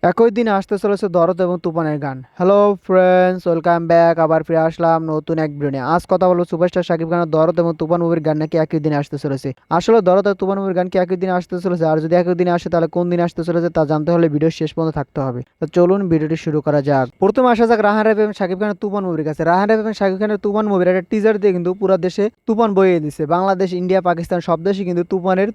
একই দিনে আসতে চলেছে দরদ এবং তুফানের গান। Hello friends, welcome back. আবার ফিরে আসলাম নতুন এক ভিডিও নিয়ে। আজ কথা বলবো সুপারস্টার শাকিব খানের দরদ এবং তুফান মুভির গান নাকি একই দিনে আসতে চলেছে। আসলে দরদ আর তুফান মুভির গান কি একই দিনে আসতে চলেছে? আর যদি একই দিনে আসে তাহলে কোন দিন আসতে চলেছে তা জানতে হলে ভিডিও শেষ পর্যন্ত থাকতে হবে। তো চলুন ভিডিওটি শুরু করা যাক। প্রথমে আসা যাক রায়হান রাফি এবং শাকিব খানের তুফান মুভির কাছে। রায়হান রাফি এবং শাকিব খানের তুফান মুভির একটা টিজার দিয়ে কিন্তু পুরো দেশে তুফান বইয়ে দিয়েছে। বাংলাদেশ, ইন্ডিয়া, পাকিস্তান সব দেশে কিন্তু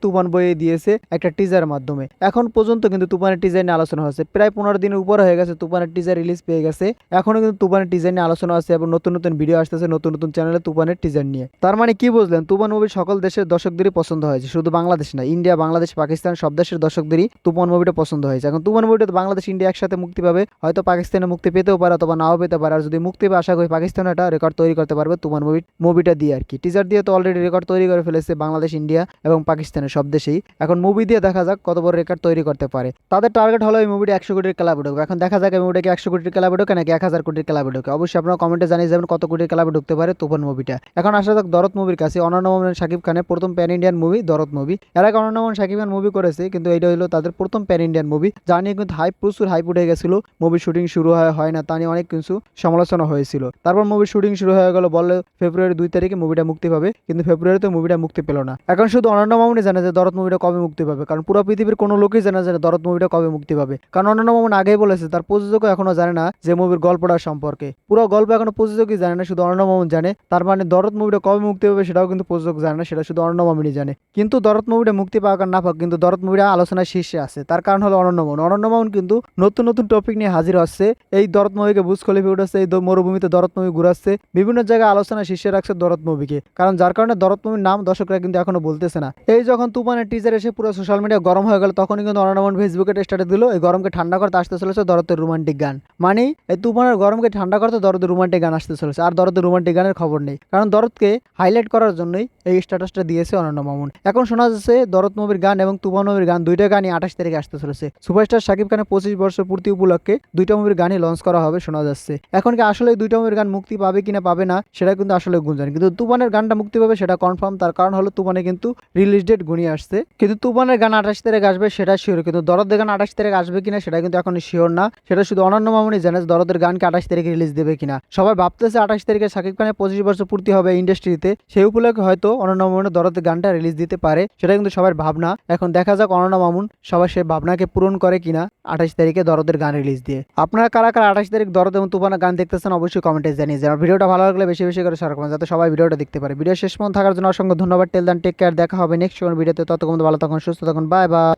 তুফান বইয়ে দিয়েছে একটা টিজারের মাধ্যমে। এখন পর্যন্ত কিন্তু তুফানের টিজার নিয়ে আলোচনা হচ্ছে। প্রায় 15 দিনের উপর হয়ে গেছে তুফানের টিজার রিলিজ পেয়ে গেছে। এখনো কিন্তু তুফানের টিজার নিয়ে আলোচনা আছে এবং নতুন নতুন ভিডিও আসতেছে নতুন নতুন চ্যানেলে তুফানের টিজার নিয়ে। তার মানে কি বুঝলেন? তুফান মুভি সকল দেশের দর্শকদেরই পছন্দ হয়েছে, শুধু বাংলাদেশ না, ইন্ডিয়া, বাংলাদেশ, পাকিস্তান সব দেশের দর্শকদেরই তুফান মুভিটা পছন্দ হয়েছে। এখন তুফান মুভিটা বাংলাদেশ, ইন্ডিয়া একসাথে মুক্তি পাবে, হয়তো পাকিস্তানে মুক্তি পেতেও পারে অথবা নাও পেতে পারে। আর যদি মুক্তি পায় আশা করি পাকিস্তান একটা রেকর্ড তৈরি করতে পারবে তুফান মুভিটা দিয়ে আর কি। টিজার দিয়ে তো অলরেডি রেকর্ড তৈরি করে ফেলেছে বাংলাদেশ, ইন্ডিয়া এবং পাকিস্তানের সব দেশেই। এখন মুভি দিয়ে দেখা যাক কত বড় রেকর্ড তৈরি করতে পারে। তাদের টার্গেট হলো এই মুভিটা 100 কোটির ক্লাবে ঢুকবে। এখন দেখা যাক এই মুভিটা কি 100 কোটির ক্লাবে ঢোকে নাকি 1000 কোটির ক্লাবে ঢোকে। অবশ্যই আপনারা কমেন্টে জানিয়ে যাবেন কত কোটির ক্লাবে ঢুকতে পারে তুফান মুভিটা। এখন আসা যাক দরদ মুভির কাছে। অনন্য মোহাম্মদ শাকিব খানের প্রথম প্যান ইন্ডিয়ান মুভি দরদ মুভি। এর আগে অনন্য মোহাম্মদ শাকিব খান মুভি করেছে, কিন্তু এটা হলো তাদের প্রথম প্যান ইন্ডিয়ান মুভি, যা নিয়ে কিন্তু প্রচুর হাইপ উঠে গেছিল। মুভি শুটিং শুরু হয় না তা নিয়ে অনেক কিছু সমালোচনা হয়েছিল। তারপর মুভি শুটিং শুরু হয়ে গেল, বললে ফেব্রুয়ারি 2 তারিখে মুভিটা মুক্তি পাবে, কিন্তু ফেব্রুয়ারিতে মুভিটা মুক্তি পেল না। এখন শুধু অনন্য মামুনই জানে যে দরদ মুভিটা কবে মুক্তি পাবে, কারণ পুরো পৃথিবীর কোনো লোকই জানে যে দরদ মুভিটা কবে মুক্তি পাবে। কারণ অনন্য মামুন আগেই বলেছে তার প্রযোজকও এখনো জানে না যে মুভির গল্পটা সম্পর্কে। পুরো গল্প এখনো প্রযোজকই জানে না, শুধু অনন্য মামুন জানে। তার মানে দরদ মুভিটা কবে মুক্তি পাবে সেটাও কিন্তু প্রযোজক জানে না, সেটা শুধু অনন্য মামুনই জানে। কিন্তু দরদ মুভিটা মুক্তি পাক আর না পাক, কিন্তু দরদ মুভিটা আলোচনার শীর্ষে আছে। তার কারণ হলো অনন্য মামুন কিন্তু নতুন নতুন টপিক নিয়ে হাজির হচ্ছে। এই দরদ মুভিকে বুজ খলিফা উঠেছে, এই মরুভূমিতে দরদ মুভি ঘুরাচ্ছে, বিভিন্ন জায়গায় আলোচনা শীর্ষে রাখছে দরদ মুভিকে। কারণ যার কারণে দরদ মুভির নাম দর্শকরা কিন্তু এখনো বলতেছে না। এই যখন তুফানের টিজার এসে পুরো সোশ্যাল মিডিয়া গরম হয়ে গেল, তখনই কিন্তু অনন্য মামুন ফেসবুকে স্টার্ট দিল এই গরমকে ঠান্ডা করতে আসতে চলেছে দরদের রোমান্টিক গান। মানে এই তুফানের গরমকে ঠান্ডা করতে দরদের রোমান্টিক গান আসতে চলেছে। আর দরদের রোমান্টিক গানের খবর নেই, কারণ দরদকে হাইলাইট করার জন্যই এই স্ট্যাটাসটা দিয়েছে অনন্য মামুন। এখন শোনা যাচ্ছে দরদ মুভির গান এবং তুফান মুভির গান দুইটা গানই 28 তারিখে আসতে চলেছে। সুপারস্টার শাকিব খানের 25 বছর পূর্তি উপলক্ষে দুইটা মুভির গানই লঞ্চ করা হবে শোনা যাচ্ছে। এখন কি আসলে দুইটা মুভির গান মুক্তি পাবে কিনা পাবে না সেটা কিন্তু আসলে গুঞ্জন, কিন্তু তুফানের গানটা মুক্তি পাবে সেটা কনফার্ম। তার কারণ হলো তুফানে কিন্তু রিলিজ ডেট ঘনিয়ে আসছে, কিন্তু তুফানের গান 28 তারিখ আসবে সেটা শিওর, কিন্তু দরদের গান 28 তারিখ আসবে কিনা সেটা কিন্তু এখন শিওর না। সেটা শুধু অনন্য মামুনই জানে দরদের গানকে 28 তারিখে রিলিজ দেবে কিনা। সবাই ভাবতেছে 28 তারিখে শাকিব খানের 25 বছর পূর্তি হবে ইন্ডাস্ট্রিতে, সেই উপলক্ষে হয়তো অনন্য মামুনের দরদের গানটা রিলিজ দিতে পারে। সেটা কিন্তু সবার ভাবনা। এখন দেখা যাক অনন্য মামুন সবার সেই ভাবনাকে পূরণ করে কিনা 28 তারিখে দরদের গান রিলিজ দিয়ে। আপনারা কারা কারা 28 তারিখ দরদ এবং তুফানের গান দেখতেছেন অবশ্যই কমেন্টে জানিয়ে যান। ভিডিওটা ভালো লাগলে বেশি বেশি করে শেয়ার করবেন যাতে সবাই ভিডিওটা দেখতে পারে। ভিডিও শেষ পর্যন্ত থাকার জন্য অসংখ্য ধন্যবাদ। টেল দেন টেক কেয়ার, দেখা হবে নেক্সট কোন ভিডিওতে। ততক্ষণ ভালো থাকুন, সুস্থ থাকুন, বাই বাই।